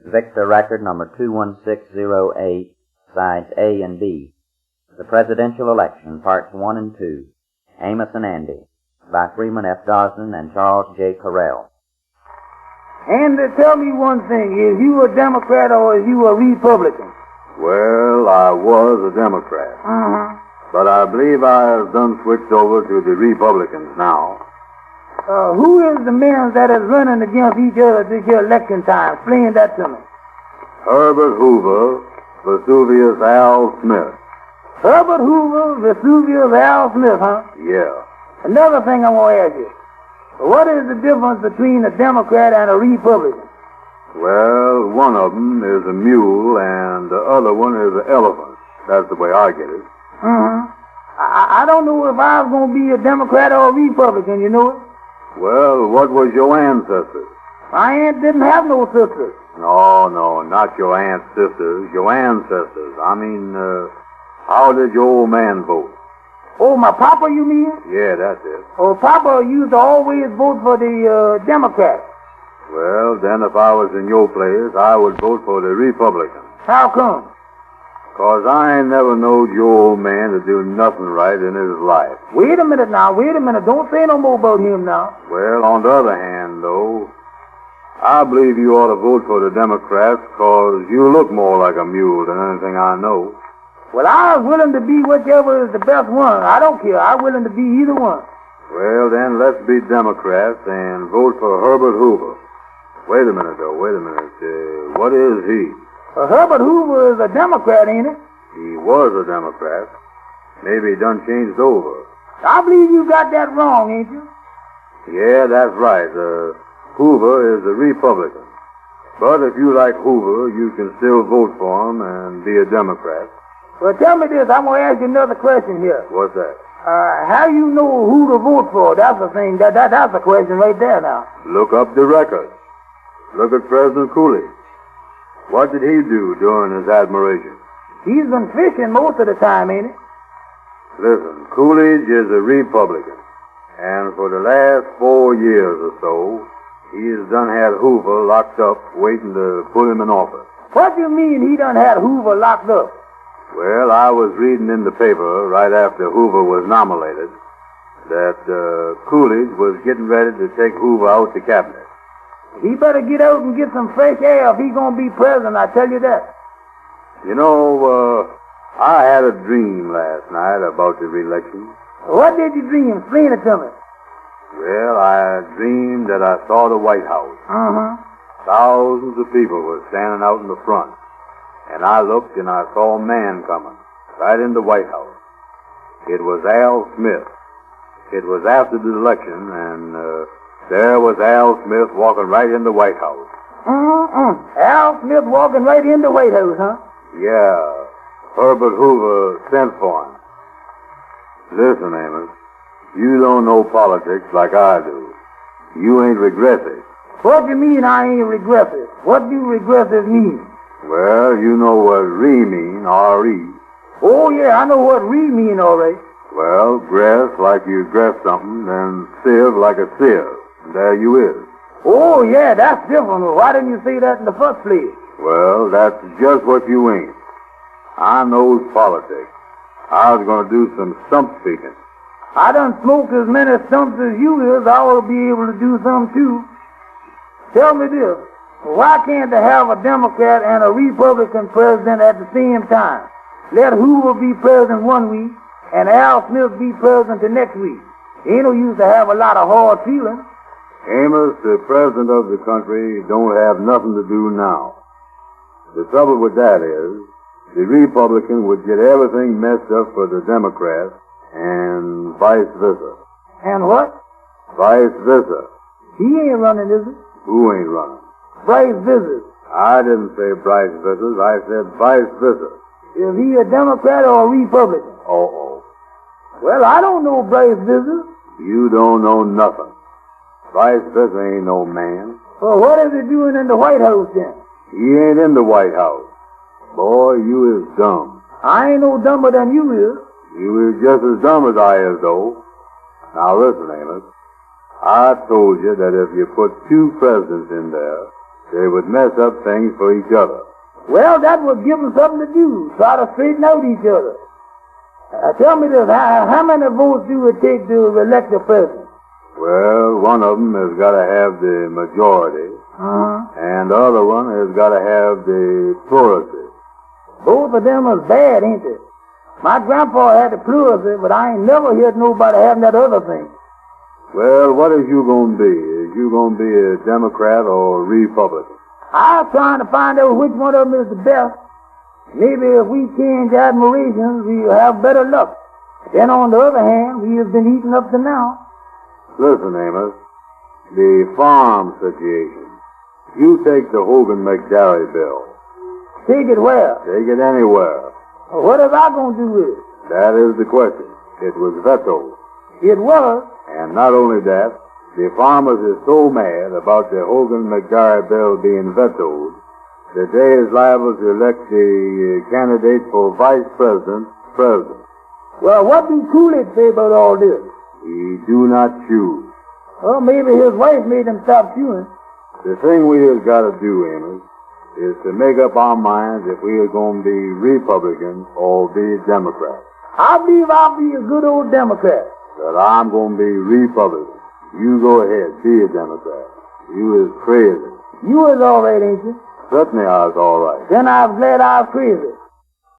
Victor record number 21608, sides A and B. The Presidential Election, parts 1 and 2. Amos and Andy, by Freeman F. Gosden and Charles J. Correll. Andy, tell me one thing. Is you a Democrat or is you a Republican? Well, I was a Democrat. But I believe I have done switched over to the Republicans now. Who is the men that is running against each other this year election time? Explain that to me. Herbert Hoover, Vesuvius Al Smith. Herbert Hoover, Vesuvius Al Smith, huh? Yeah. Another thing I want to ask you. What is the difference between a Democrat and a Republican? Well, one of them is a mule and the other one is an elephant. That's the way I get it. I don't know if I was going to be a Democrat or a Republican, you know it? Well, what was your ancestors? My aunt didn't have no sisters. No, not your aunt's sisters, your ancestors. I mean, how did your old man vote? Oh, my papa, you mean? Yeah, that's it. Oh, Papa used to always vote for the Democrats. Well, then if I was in your place, I would vote for the Republicans. How come? 'Cause I ain't never knowed your old man to do nothing right in his life. Wait a minute now, Don't say no more about him now. Well, on the other hand, though, I believe you ought to vote for the Democrats 'cause you look more like a mule than anything I know. Well, I was willing to be whichever is the best one. I don't care. I'm willing to be either one. Well, then, let's be Democrats and vote for Herbert Hoover. Wait a minute, though. What is he? Herbert Hoover is a Democrat, ain't it? He was a Democrat. Maybe he done changed over. I believe you got that wrong, ain't you? Yeah, that's right. Hoover is a Republican. But if you like Hoover, you can still vote for him and be a Democrat. Well, tell me this. I'm going to ask you another question here. What's that? How you know who to vote for? That's the thing. That's the question right there now. Look up the records. Look at President Coolidge. What did he do during his admiration? He's been fishing most of the time, ain't he? Listen, Coolidge is a Republican. And for the last 4 years or so, he has done had Hoover locked up waiting to put him in office. What do you mean he done had Hoover locked up? Well, I was reading in the paper right after Hoover was nominated that Coolidge was getting ready to take Hoover out the cabinet. He better get out and get some fresh air if he's going to be president, I tell you that. You know, I had a dream last night about the re-election. What did you dream? Explain it to me. Well, I dreamed that I saw the White House. Thousands of people were standing out in the front. And I looked and I saw a man coming right in the White House. It was Al Smith. It was after the election, and there was Al Smith walking right in the White House. Al Smith walking right in the White House, huh? Yeah. Herbert Hoover sent for him. Listen, Amos, you don't know politics like I do. You ain't regressive. What do you mean I ain't regressive? What do regressive mean? Well, you know what re mean, R-E. Oh, yeah, I know what re mean, all right. Well, gress like you gress something, and sieve like a sieve. And there you is. Oh, yeah, that's different. Why didn't you say that in the first place? Well, that's just what you ain't. I knows politics. I was going to do some stump speaking. I done smoked as many stumps as you is. I ought to be able to do some, too. Tell me this. Why can't they have a Democrat and a Republican president at the same time? Let Hoover be president one week and Al Smith be president the next week. Ain't no use to have a lot of hard feelings. Amos, the president of the country, don't have nothing to do now. The trouble with that is, the Republican would get everything messed up for the Democrat and vice versa. And what? Vice versa. He ain't running, is he? Who ain't running? Bryce Vissers. I didn't say Bryce Vissers. I said vice versa. Is he a Democrat or a Republican? Oh. Well, I don't know Bryce Vissers. You don't know nothing. Bryce Vissers ain't no man. Well, what is he doing in the White House then? He ain't in the White House. Boy, you is dumb. I ain't no dumber than you is. You is just as dumb as I is, though. Now listen, Amos. I told you that if you put two presidents in there, they would mess up things for each other. Well, that would give them something to do, try to straighten out each other. Tell me this, how many votes do it take to elect a president? Well, one of them has got to have the majority, and the other one has got to have the plurality. Both of them is bad, ain't they? My grandpa had the plurality, but I ain't never heard nobody having that other thing. Well, what is you going to be? Is you going to be a Democrat or a Republican? I was trying to find out which one of them is the best. Maybe if we change admirations, we'll have better luck. Then on the other hand, we have been eating up to now. Listen, Amos, the farm situation. You take the Hogan-McDowell bill. Take it where? Take it anywhere. What am I going to do with it? That is the question. It was vetoed. It was? And not only that, the farmers are so mad about the Hogan-McDowell bill being vetoed that they is liable to elect the candidate for vice president. Well, what do Coolidge say about all this? He do not choose. Well, maybe his wife made him stop chewing. The thing we have got to do, Amos, is to make up our minds if we are going to be Republicans or be Democrats. I believe I'll be a good old Democrat. That I'm going to be Republican. You go ahead, be a Democrat. You is crazy. You is all right, ain't you? Certainly I was all right. Then I was glad I was crazy.